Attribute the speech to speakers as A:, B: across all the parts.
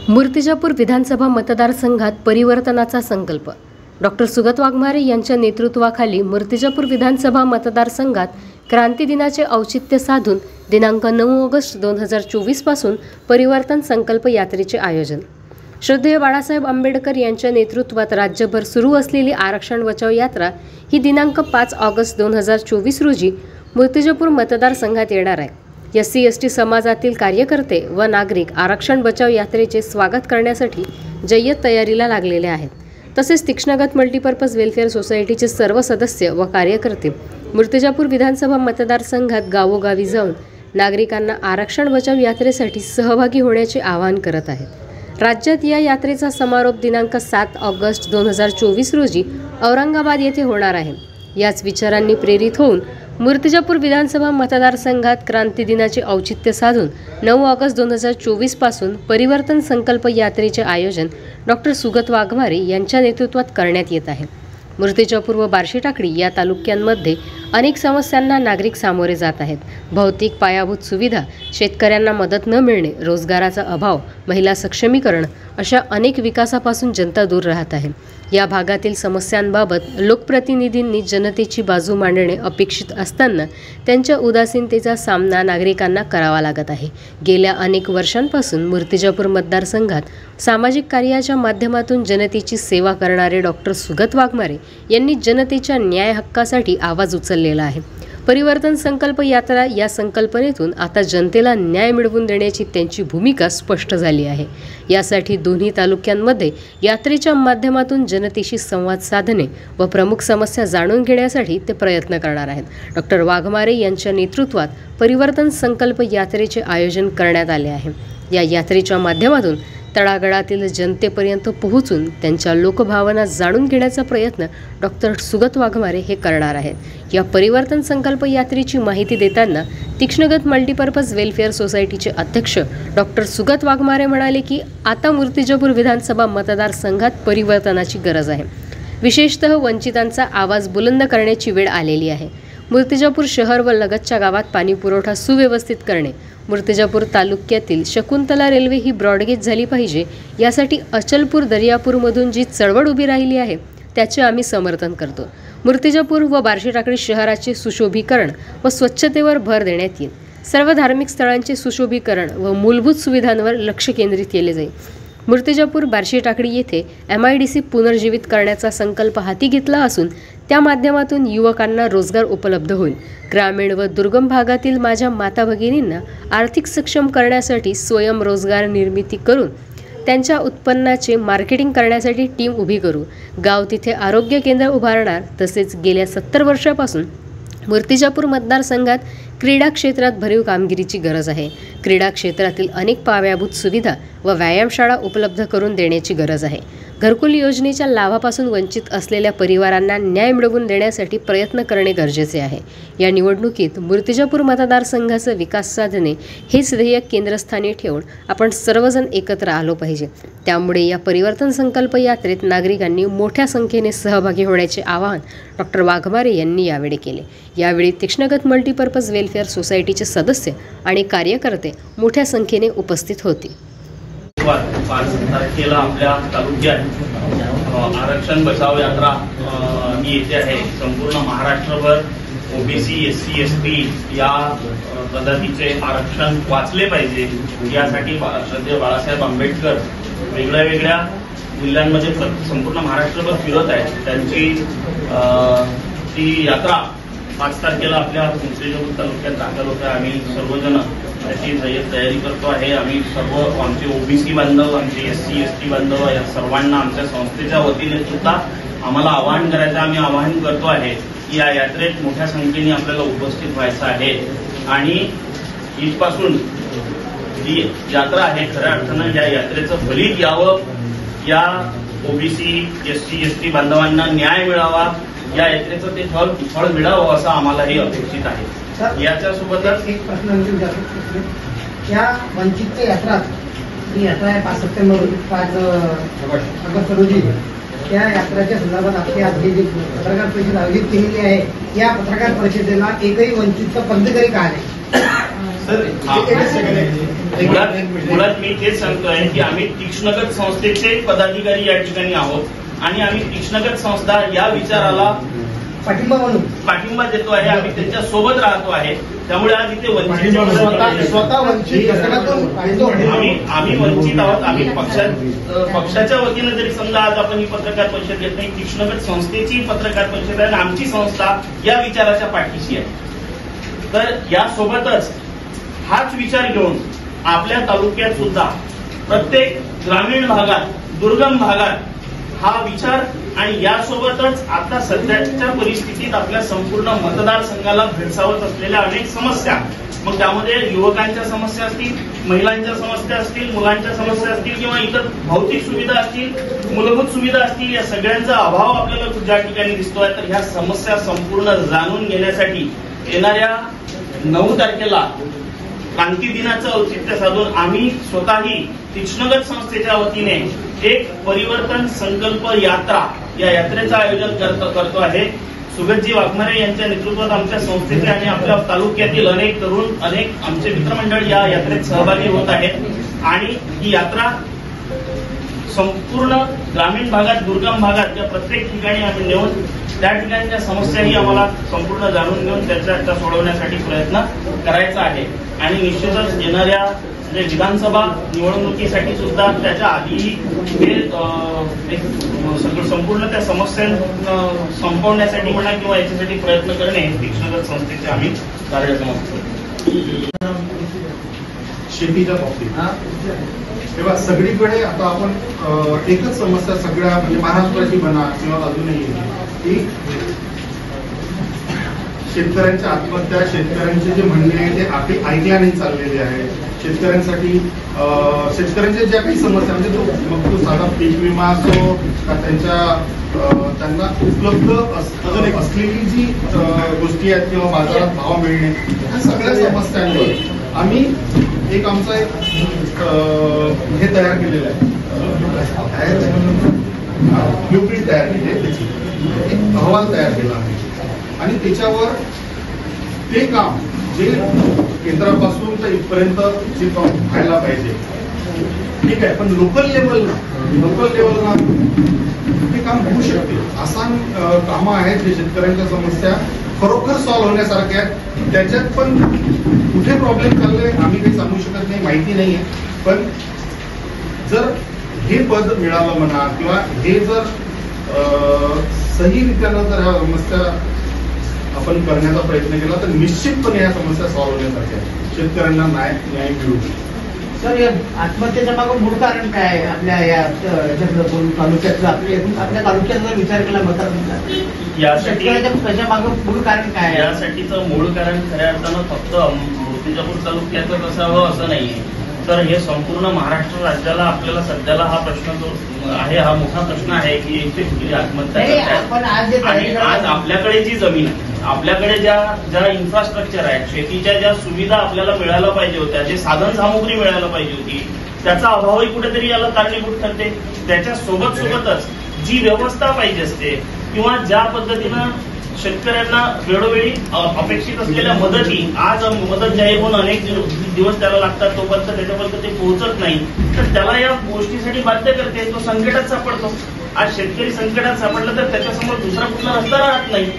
A: मूर्तिजापूर विधानसभा मतदारसंघात परिवर्तनाचा संकल्प। डॉक्टर सुगत वाघमारे यांच्या नेतृत्वाखाली मूर्तिजापूर विधानसभा मतदारसंघात क्रांती दिनाचे औचित्य साधून दिनांक 9 ऑगस्ट 2024 पासून परिवर्तन संकल्प यात्रेचे आयोजन। श्रद्धेय बाळासाहेब आंबेडकर यांच्या नेतृत्वात राज्यभर सुरू असलेली आरक्षण बचाव यात्रा ही दिनांक 5 ऑगस्ट 2024 रोजी मूर्तिजापूर मतदारसंघात येणार आहे। SC/ST समाजातील कार्यकर्ते व नागरिक आरक्षण बचाव यात्रेचे स्वागत करण्यासाठी जय्यत तयारीला लागलेले आहेत। तसेच तीक्ष्णगत मल्टीपर्पज वेलफेअर सोसायटीचे सर्व सदस्य व कार्यकर्ते मूर्तिजापूर विधानसभा मतदारसंघात गावोगावी जाऊन नागरिकांना आरक्षण बचाव यात्रेसाठी सहभागी होण्याचे आवाहन करत आहेत। राज्यात या यात्रेचा समारोप दिनांक 7 ऑगस्ट 2024 रोजी औरंगाबाद येथे होणार आहे। याच विचारांनी प्रेरित होऊन मूर्तिजापूर विधानसभा मतदारसंघात क्रांती दिनाचे औचित्य साधून 9 ऑगस्ट 2024 पासून परिवर्तन संकल्प यात्रेचे आयोजन डॉक्टर सुगत वाघमारे यांच्या नेतृत्वात करण्यात येत आहे। मूर्तिजापूर व बार्शी टाकळी या तालुक्यांमध्ये अनेक समस्यांना नागरिक सामोरे जात आहेत। भौतिक पायाभूत सुविधा, शेतकऱ्यांना मदत न मिळणे, रोजगाराचा अभाव, महिला सक्षमीकरण अशा अनेक विकासापासून जनता दूर राहत आहे। या भागातील समस्यांबाबत लोकप्रतिनिधींनी जनतेची बाजू मांडणे अपेक्षित असताना त्यांच्या उदासीनतेचा सामना नागरिकांना करावा लागत आहे। गेल्या अनेक वर्षांपासून मूर्तिजापूर मतदारसंघात सामाजिक कार्याच्या माध्यमातून जनतेची सेवा करणारे डॉक्टर सुगत वाघमारे यांनी जनतेच्या न्याय हक्कासाठी आवाज उचललेला आहे। परिवर्तन संकल्प यात्रा या संकल्पनेतून आता जनतेला न्याय मिळवून देण्याची त्यांची भूमिका स्पष्ट झाली आहे। यासाठी दोन्ही तालुक्यांमध्ये यात्रेच्या माध्यमातून जनतेशी संवाद साधणे व प्रमुख समस्या जाणून घेण्यासाठी ते प्रयत्न करणार आहेत। डॉक्टर वाघमारे यांच्या नेतृत्वात परिवर्तन संकल्प यात्रेचे आयोजन करण्यात आले आहे। या यात्रेच्या माध्यमातून तळागाळातील जनतेपर्यंत पोहोचून त्यांच्या लोकभावना जाणून घेण्याचा प्रयत्न डॉक्टर सुगत वाघमारे हे करणार आहेत। या परिवर्तन संकल्प यात्रेची माहिती देताना तीक्ष्णगत मल्टीपर्पज वेलफेअर सोसायटीचे अध्यक्ष डॉक्टर सुगत वाघमारे म्हणाले की आता मूर्तिजापूर विधानसभा मतदारसंघात परिवर्तनाची गरज आहे। विशेषतः वंचितांचा आवाज बुलंद करण्याची वेळ आलेली आहे। मूर्तिजापूर शहर व लगतच्या गावात पाणी पुरवठा सुव्यवस्थित करणे, मूर्तिजापूर तालुक्यातील शकुंतला रेल्वे ही ब्रॉडगेज झाली पाहिजे, यासाठी अचलपूर दर्यापूरमधून जी चळवळ उभी राहिली आहे त्याचे आम्ही समर्थन करतो। मूर्तिजापूर व बार्शी टाकळी शहराचे सुशोभीकरण व स्वच्छतेवर भर देण्यात येईल। सर्व धार्मिक स्थळांचे सुशोभीकरण व मूलभूत सुविधांवर लक्ष केंद्रित केले जाईल। मूर्तिजापूर बार्शी टाकळी येथे MIDC पुनर्जीवित करण्याचा संकल्प हाती घेतला असून त्या माध्यमातून युवकांना रोजगार उपलब्ध होईल। ग्रामीण व दुर्गम भागातील माझ्या माता भगिनींना आर्थिक सक्षम करण्यासाठी स्वयंरोजगार निर्मिती करून त्यांच्या उत्पन्नाचे मार्केटिंग करण्यासाठी टीम उभी करू। गाव तिथे आरोग्य केंद्र उभारणार। तसेच गेल्या 70 वर्षापासून मूर्तिजापूर मतदारसंघात क्रीडा क्षेत्रात भरीव कामगिरीची गरज आहे। क्रीडा क्षेत्रातील अनेक पायाभूत सुविधा व व्यायामशाळा उपलब्ध करून देण्याची गरज आहे। घरकुल योजनेच्या लाभापासून वंचित असलेल्या परिवारांना न्याय मिळवून देण्यासाठी प्रयत्न करणे गरजेचे आहे। या निवडणुकीत मूर्तिजापूर मतदारसंघाचा विकास साधणे हेच ध्येय केंद्रस्थानी ठेवून आपण सर्वजण एकत्र आलो पाहिजे। त्यामुळे या परिवर्तन संकल्प यात्रेत नागरिकांनी मोठ्या संख्येने सहभागी होण्याचे आवाहन डॉक्टर वाघमारे यांनी यावेळी केले। यावेळी तीक्ष्णगत मल्टीपर्पज वेलफेअर सोसायटीचे सदस्य आणि कार्यकर्ते मोठ्या संख्येने उपस्थित होते।
B: 5 तारखेला आपल्या तालुक्यात आरक्षण बचाव यात्रा ही येते आहे। संपूर्ण महाराष्ट्रभर OBC SC/ST या पद्धतीचे आरक्षण वाचले पाहिजे यासाठी श्रद्धेय बाळासाहेब आंबेडकर वेगळ्या जिल्ह्यांमध्ये संपूर्ण महाराष्ट्रभर फिरत आहेत। त्यांची ती यात्रा 5 तारखेला आपल्या मूर्तिजापूर तालुक्यात दाखल होत आहे। आम्ही सर्वजण त्याची जय्यत तयारी करतो आहे। आम्ही सर्व आमचे OBC बांधव, आमचे SC/ST बांधव या सर्वांना आमच्या संस्थेच्या वतीने सुद्धा आम्हाला आवाहन करायचं आम्ही आवाहन करतो आहे की या यात्रेत मोठ्या संख्येने आपल्याला उपस्थित व्हायचं आहे आणि इथपासून जी यात्रा आहे खऱ्या अर्थानं या यात्रेचं फलित यावं, या OBC SC/ST बांधवांना न्याय मिळावा, या यात्रेचं ते फळ मिळावं असं आम्हालाही अपेक्षित आहे। याच्यासोबतच
C: एक प्रश्न या वंचितच्या यात्रा ही यात्रा आहे 5 सप्टेंबर 5 ऑगस्ट रोजी त्या यात्रेच्या संदर्भात आपली आज जी पत्रकार परिषद आयोजित केलेली आहे, या पत्रकार परिषदेला एकही वंचितचा पदाधिकारी का नाही?
B: मुळात मी तेच सांगतोय की आम्ही तीक्ष्णगत संस्थेचे पदाधिकारी या ठिकाणी आहोत आणि आम्ही तीक्ष्णगत संस्था या विचाराला पाठिंबा देतो आहे. आम्ही त्यांच्या सोबत राहतो आहे. त्यामुळे आज इथे वंचित आम्ही वंचित आहोत. आम्ही पक्षाच्या वतीनं जरी समजा आज आपण ही पत्रकार परिषद घेत नाही, तीक्ष्णगत संस्थेची पत्रकार परिषद आहे आणि आमची संस्था या विचाराच्या पाठीशी आहे. तर यासोबतच हाच विचार घेऊन आपल्या तालुक्यात सुद्धा प्रत्येक ग्रामीण भागात, दुर्गम भागात हा विचार आणि यासोबतच आता सध्याच्या परिस्थितीत आपल्या संपूर्ण मतदारसंघाला भेडसावत असलेल्या अनेक समस्या, मग त्यामध्ये युवकांच्या समस्या असतील, महिलांच्या समस्या असतील, मुलांच्या समस्या असतील किंवा इतर भौतिक सुविधा असतील, मूलभूत सुविधा असतील, या सगळ्यांचा अभाव आपल्याला ज्या ठिकाणी दिसतोय. तर ह्या समस्या संपूर्ण जाणून घेण्यासाठी येणाऱ्या 9 तारखेला क्रांती दिनाचं औचित्य साधून आम्ही स्वतःही तीक्ष्णगत संस्थेच्या वतीने एक परिवर्तन संकल्प यात्रा या यात्रेचं आयोजन करतो आहे. सुगतजी वाघमारे यांच्या नेतृत्वात आमच्या संस्थेचे आणि आपल्या तालुक्यातील अनेक तरुण, अनेक आमचे मित्रमंडळ या यात्रेत सहभागी होत आहेत आणि ही यात्रा संपूर्ण ग्रामीण भागात, दुर्गम भागात या प्रत्येक ठिकाणी आम्ही नेऊन त्या ठिकाणच्या समस्याही आम्हाला संपूर्ण जाणून घेऊन त्याच्या सोडवण्यासाठी प्रयत्न करायचा आहे. आणि निश्चितच येणाऱ्या विधानसभा निवडणुकीसाठी सुद्धा त्याच्या आधीही हे संपूर्ण त्या समस्या संपवण्यासाठी म्हणा किंवा याच्यासाठी प्रयत्न करणे हे तीक्ष्णगत संस्थेचे आम्ही कार्य समजतो.
D: शेतीच्या बाबतीत तेव्हा सगळीकडे आता आपण एकच समस्या सगळ्या म्हणजे महाराष्ट्राची म्हणा किंवा अजूनही की शेतकऱ्यांच्या आत्महत्या, शेतकऱ्यांचे जे म्हणणे आहे ते आपली ऐकल्या नाही चाललेले आहे. शेतकऱ्यांसाठी शेतकऱ्यांच्या ज्या काही समस्या म्हणजे मग तो साधा पीक विमा असो का त्यांना उपलब्ध अजून असलेली जी गोष्टी आहेत किंवा बाजारात भाव मिळणे, ह्या सगळ्या समस्यांवर आम्ही एक आमचा एक हे तयार केलेलं आहे, ब्लूप्रिंट तयार केली आहे, त्याची एक अहवाल तयार केला आहे आणि त्याच्यावर ते काम जे केंद्रापासून तर इथपर्यंत जे काम व्हायला पाहिजे ठीक आहे, पण लोकल लेवलला ते काम होऊ शकते. आसान कामं आहेत जे शेतकऱ्यांच्या समस्या खरोखर सॉल्व्ह होण्यासारख्या आहेत. त्याच्यात पण कुठे प्रॉब्लेम चालले आम्ही काही सांगू शकत नाही, माहिती नाहीये. पण जर हे पद मिळालं म्हणा किंवा हे जर सहीरित्यानं जर ह्या समस्या आपण करण्याचा प्रयत्न केला तर निश्चितपणे या समस्या सॉल्व्ह होण्यासारख्या शेतकऱ्यांना न्याय मिळू.
C: सर, या आत्महत्येच्या मागं मूळ कारण काय आहे? आपल्या या तालुक्यातलं आपल्या तालुक्याचा विचार केला मतदार
B: यासाठी
C: त्याच्या मागं मूळ कारण काय आहे?
B: यासाठीचं मूळ कारण खऱ्या अर्थानं फक्त मूर्तिजापूर तालुक्यातच असावं असं नाहीये. तर हे संपूर्ण महाराष्ट्र राज्याला आपल्याला सध्याला हा प्रश्न जो आहे हा मोठा प्रश्न आहे की शेतकरी आत्महत्या करतात. आणि आज आपल्याकडे जी जमीन आहे, आपल्याकडे ज्या इन्फ्रास्ट्रक्चर आहे, शेतीच्या ज्या सुविधा आपल्याला मिळायला पाहिजे होत्या, जे साधन सामुग्री मिळायला पाहिजे होती, त्याचा अभावही कुठेतरी याला कारणीभूत ठरते. त्याच्या सोबतच जी व्यवस्था पाहिजे असते किंवा ज्या पद्धतीनं शेतकऱ्यांना वेळोवेळी अपेक्षित असलेल्या मदती, आज मदत जाहीर होऊन अनेक दिवस त्याला लागतात, तोपर्यंत त्याच्यापर्यंत ते पोहोचत नाही, तर त्याला या गोष्टीसाठी बाध्य करते. तो संकटात सापडतो. आज शेतकरी संकटात सापडला तर त्याच्यासमोर दुसरा कुठला रस्ता राहत नाही.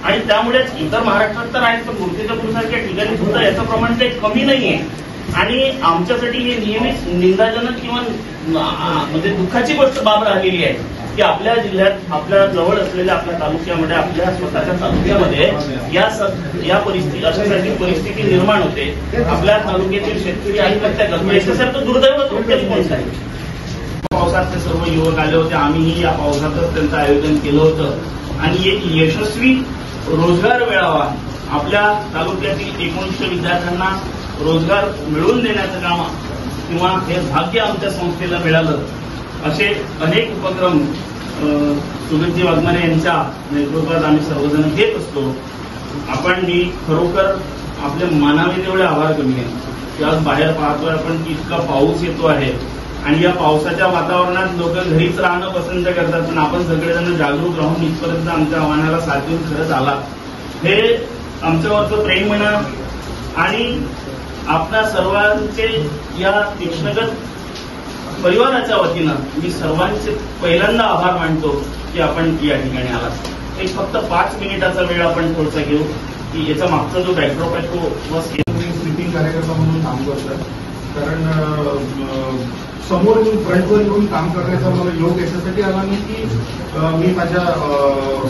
B: आणि त्यामुळेच इतर महाराष्ट्रात तर आहे, तर मूर्तिजापूरसारख्या ठिकाणी सुद्धा याचं प्रमाण काही कमी नाहीये. आणि आमच्यासाठी हे नेहमीच निंदाजनक किंवा म्हणजे दुःखाची गोष्ट बाब राहिलेली आहे की आपल्या जिल्ह्यात, आपल्या जवळ असलेल्या आपल्या तालुक्यामध्ये, आपल्या स्वतःच्या तालुक्यामध्ये या परिस्थिती अशासारखी परिस्थिती निर्माण होते. आपल्या तालुक्यातील शेतकरी आत्महत्या करतो. याच्यासारखं दुर्दैव तरी कोणतं आहे? पावसात ते सर्व युवक आले होते. आम्हीही या पावसातच त्यांचं आयोजन केलं होतं आणि एक यशस्वी रोजगार मेळावा आपल्या तालुक्यातील 1900 विद्यार्थ्यांना रोजगार मिळवून देण्याचं काम किंवा हे भाग्य आमच्या संस्थेला मिळालं. असे अनेक उपक्रम सुगतजी वाघमारे यांच्या नेतृत्वात आम्ही सर्वजण घेत असतो. मी खरोखर आपले मानावे तेवढे आभार कमी आहे की आज बाहेर पाहतोय आपण की इतका पाऊस येतो आहे आणि या पावसाच्या वातावरणात लोक घरीच राहणं पसंत करतात. पण आपण सगळेजण जागरूक राहून इथपर्यंत आमच्या आव्हानाला साथ देऊन खरंच आला. हे आमच्यावरचं प्रेम म्हणा आणि आपल्या सर्वांचे या तीक्ष्णगत परिवाराच्या वतीनं मी सर्वांचे पहिल्यांदा आभार मानतो की आपण या ठिकाणी आलात. एक फक्त 5 मिनिटाचा वेळ आपण थोडासा घेऊ की याचा मागचा जो बॅकड्रॉप आहे तो बस
D: स्वीपिंग कार्यकर्ता म्हणून काम करतात. कारण समोर येऊन फ्रंटवर येऊन काम करण्याचा मला योग याच्यासाठी आला नाही की मी माझ्या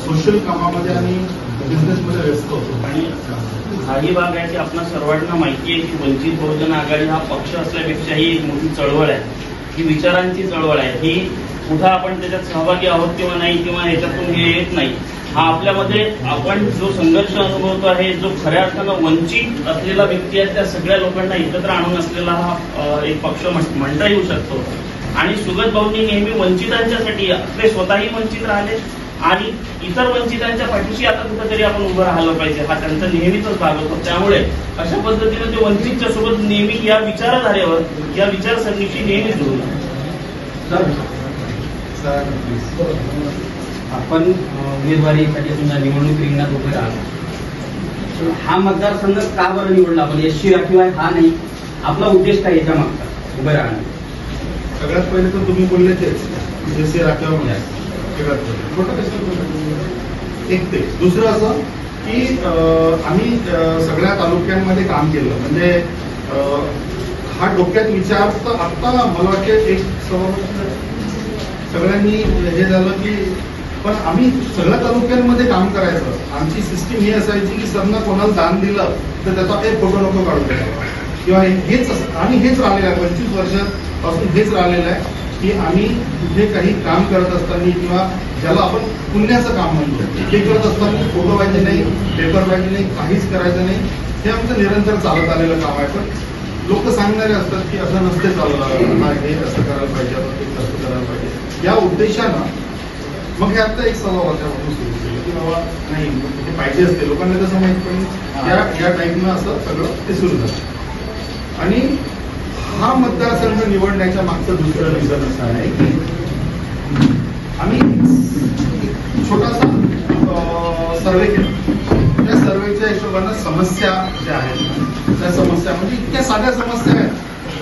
D: सोशल कामामध्ये आणि बिझनेसमध्ये व्यस्त होतो.
B: आणि हाही भाग आहे की आपल्या सर्वांना माहिती आहे की वंचित बहुजन आघाडी हा पक्ष असल्यापेक्षा ही एक मोठी चळवळ आहे, ही विचारांची चळवळ आहे. ही कुठं आपण त्याच्यात सहभागी आहोत किंवा नाही किंवा ह्याच्यातून हे येत नाही. हा आपल्यामध्ये आपण जो संघर्ष अनुभवतो आहे, जो खऱ्या अर्थानं वंचित असलेला व्यक्ती आहे, त्या सगळ्या लोकांना एकत्र आणून असलेला हा एक पक्ष म्हणता येऊ शकतो. आणि सुगत भाऊंनी नेहमी वंचितांच्यासाठी, ते स्वतःही वंचित राहिले आणि इतर वंचितांच्या पाठीशी आता कुठेतरी आपण उभं राहिलं पाहिजे, हा त्यांचा नेहमीचाच भाग होतो. त्यामुळे अशा पद्धतीनं ते वंचितच्या सोबत नेहमी या विचारधारेवर, या विचारसरणीशी नेहमी जोडलं.
E: आपण उमेदवारीसाठी समजा निवडणूक रिंगणात उभे राहिला, हा मतदारसंघ का बरं निवडला आपण? एससी राखीव आहे हा नाही, आपला उद्देश काय याच्या मागचा उभे राहणं?
D: सगळ्यात पहिले तर तुम्ही बोलले तेच एससी राखीव म्हणजे सगळ्यात पहिले एक ते. दुसरं असं की आम्ही सगळ्या तालुक्यांमध्ये काम केलं, म्हणजे हा डोक्यात विचार तर आत्ता मला वाटते एक सगळ्यांनी हे झालं की पण आम्ही सगळ्या तालुक्यांमध्ये काम करायचं. आमची सिस्टीम ही असायची की सरनं कोणाला दान दिलं तर त्याचा एक फोटो नको काढून द्यावा किंवा हेच आणि हेच राहिलेलं आहे. 25 वर्षापासून हेच राहिलेलं आहे की आम्ही कुठे काही काम करत असताना किंवा ज्याला आपण पुण्याचं काम म्हणतो ते करत असताना फोटो पाहिजे नाही, पेपर पाहिजे नाही, काहीच करायचं नाही. हे आमचं निरंतर चालत आलेलं काम आहे. पण लोक सांगणारे असतात की असं नसते चाललं, हे असं करायला पाहिजे, आपण ते कसं करायला पाहिजे. या उद्देशानं मग हे आता एक सभा वर्षापासून सुरू केलं की बाबा नाही हे पाहिजे असते, लोकांना कसं माहित पण या टाईपनं असं सगळं ते सुरू झालं. आणि हा मतदारसंघ निवडण्याच्या मागचं दुसरं रिझन असं आहे की आम्ही छोटासा सर्वे केला. त्या सर्वेच्या हिशोबानं समस्या ज्या आहेत त्या समस्या म्हणजे इतक्या साध्या समस्या आहेत,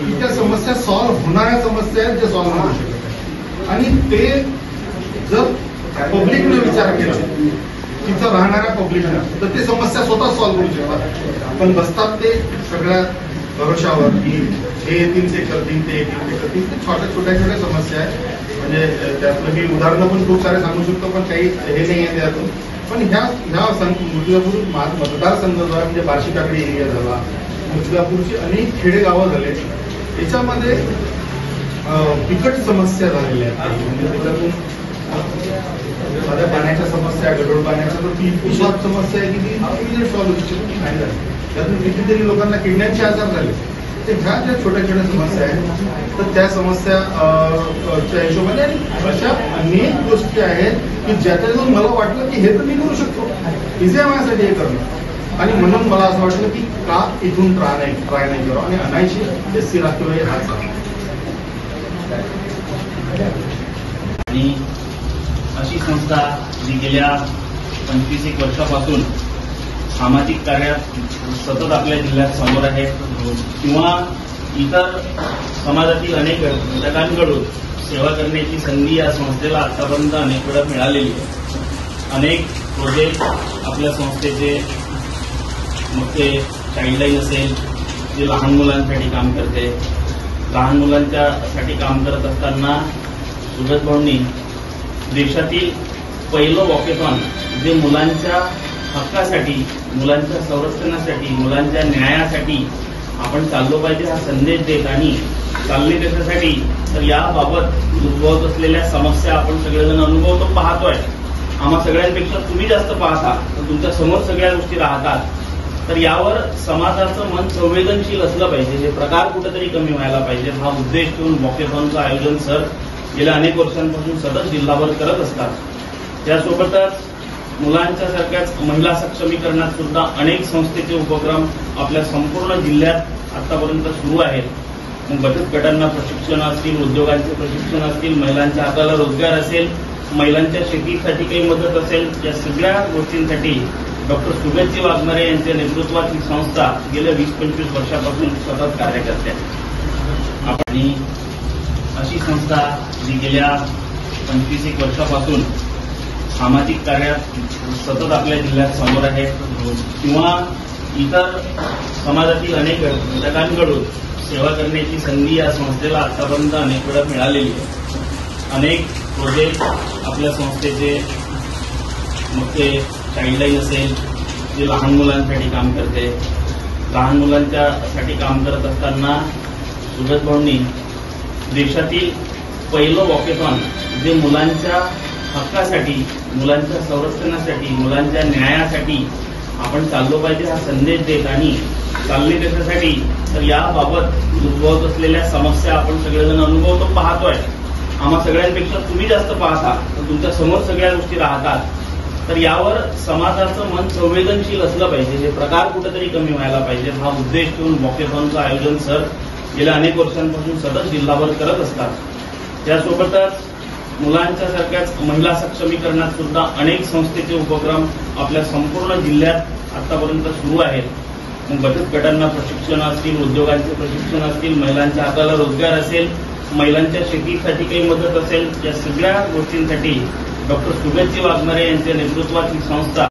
D: इतक्या समस्या सॉल्व्ह होणाऱ्या समस्या आहेत ज्या सॉल्व्ह होऊ शकत आहेत. आणि ते जर पब्लिकने विचार केला, तिथं राहणाऱ्या पब्लिकनं, तर ते समस्या स्वतः सॉल्व्ह करू शकतात. पण बसतात ते सगळ्या भरोशावर की हे येतील ते करतील, ते येतील ते करतील. ते छोट्या छोट्या समस्या आहेत. म्हणजे त्यातलं मी उदाहरणं पण खूप सारे सांगू शकतो, पण काही हे नाही आहे त्यातून. पण ह्या मुर्तिजापूर मतदारसंघाद्वारे म्हणजे बार्शी काकडी एरिया झाला, मुर्तिजापूरची अनेक खेडेगावं झाले, त्याच्यामध्ये बिकट समस्या झालेल्या आहेत. म्हणजे त्याच्यातून साध्या पाण्याच्या समस्या, गढूळ पाण्याच्या तर ती इतकी समस्या आहे की ती इमिजिएट सॉल्व्ह नाही झाली. त्यातून कितीतरी लोकांना किडनॅपचे आजार झाले. ते ह्या ज्या छोट्या छोट्या समस्या आहेत तर त्या समस्याच्या हिशोबाने अशा अनेक गोष्टी आहेत की ज्याच्यातून मला वाटलं की हे तर मी करू शकतो, इझी आहे माझ्यासाठी हे करणं. आणि म्हणून मला असं वाटलं की का इथून ट्राय नाही करावं आणि अनायशी एससी राखीव हाच आहे.
B: आणि अशी संस्था जी गेल्या 25 वर्षापासून सामाजिक कार्यात सतत आपल्या जिल्ह्यात समोर आहे किंवा इतर समाजातील अनेक घटकांकडून सेवा करण्याची संधी या संस्थेला आतापर्यंत अनेक वेळा मिळालेली आहे. अनेक प्रोजेक्ट आपल्या संस्थेचे, मग ते चाइल्डलाईन असेल जे लहान मुलांसाठी काम करते, लहान मुलांच्यासाठी काम करत असताना सुगत भाऊंनी देशातील पहिलं वॉकेथॉन जे मुलांच्या हक्कासाठी, मुलांच्या संरक्षणासाठी, मुलांच्या न्यायासाठी आपण चाललो पाहिजे हा संदेश देत आणि चालले त्याच्यासाठी तर याबाबत उद्भवत असलेल्या समस्या आपण सगळेजण अनुभवतो, पाहतोय. आम्हा सगळ्यांपेक्षा तुम्ही जास्त पाहता, तर तुमच्या समोर सगळ्या गोष्टी राहतात. तर यावर समाजाचं मन संवेदनशील असलं पाहिजे, हे प्रकार कुठेतरी कमी व्हायला पाहिजे. हा उद्देश ठेवून वॉकेथॉनचं आयोजन सर गेल्या अनेक वर्षांपासून सतत जिल्हाभर करत असतात. त्यासोबतच मुलांच्या सारख्याच महिला सक्षमीकरणात सुद्धा अनेक संस्थेचे उपक्रम आपल्या संपूर्ण जिल्ह्यात आतापर्यंत सुरू आहेत. मग बचत गटांना प्रशिक्षण असतील, उद्योगांचे प्रशिक्षण असतील, महिलांच्या हाताला रोजगार असेल, महिलांच्या शेतीसाठी काही मदत असेल, या सगळ्या गोष्टींसाठी डॉक्टर सुगतजी वाघमारे यांच्या नेतृत्वात ही संस्था गेल्या 20-25 वर्षापासून सतत कार्य करते. आणि अशी संस्था जी गेल्या 25 वर्षापासून सामाजिक कार्यात सतत आपल्या जिल्ह्यात समोर आहे किंवा इतर समाजातील अनेक घटकांकडून सेवा करण्याची संधी या संस्थेला आतापर्यंत अनेक वेळा मिळालेली आहे. अनेक प्रोजेक्ट आपल्या संस्थेचे, मग ते चाइल्डलाईन असेल, जे लहान मुलांसाठी काम करते, लहान मुलांच्यासाठी काम करत असताना सुगत भाऊंनी देशातील पहिलं वॉकेथॉन जे मुलांच्या हक्कासाठी, मुलांच्या संरक्षणासाठी, मुलांच्या न्यायासाठी आपण चाललो पाहिजे हा संदेश देत आणि चालले त्याच्यासाठी तर याबाबत उद्भवत असलेल्या समस्या आपण सगळेजण अनुभवतो, पाहतोय. आम्हा सगळ्यांपेक्षा तुम्ही जास्त पाहता, तर तुमच्या समोर सगळ्या गोष्टी राहतात. तर यावर समाजाचं मन संवेदनशील असलं पाहिजे, हे प्रकार कुठेतरी कमी व्हायला पाहिजे. हा उद्देश ठेवून वॉकेथॉनचं आयोजन सर गेल्या अनेक वर्षांपासून सतत जिल्हाभर करत असतात. त्यासोबतच मुलांच्या सारख्याच महिला सक्षमीकरणात सुद्धा अनेक संस्थेचे उपक्रम आपल्या संपूर्ण जिल्ह्यात आतापर्यंत सुरू आहेत. मग बचत गटांना प्रशिक्षण असतील, उद्योगांचे प्रशिक्षण असतील, महिलांच्या हाताला रोजगार असेल, महिलांच्या शेतीसाठी काही मदत असेल, या सगळ्या गोष्टींसाठी डॉक्टर सुगतजी वाघमारे यांच्या नेतृत्वात ही संस्था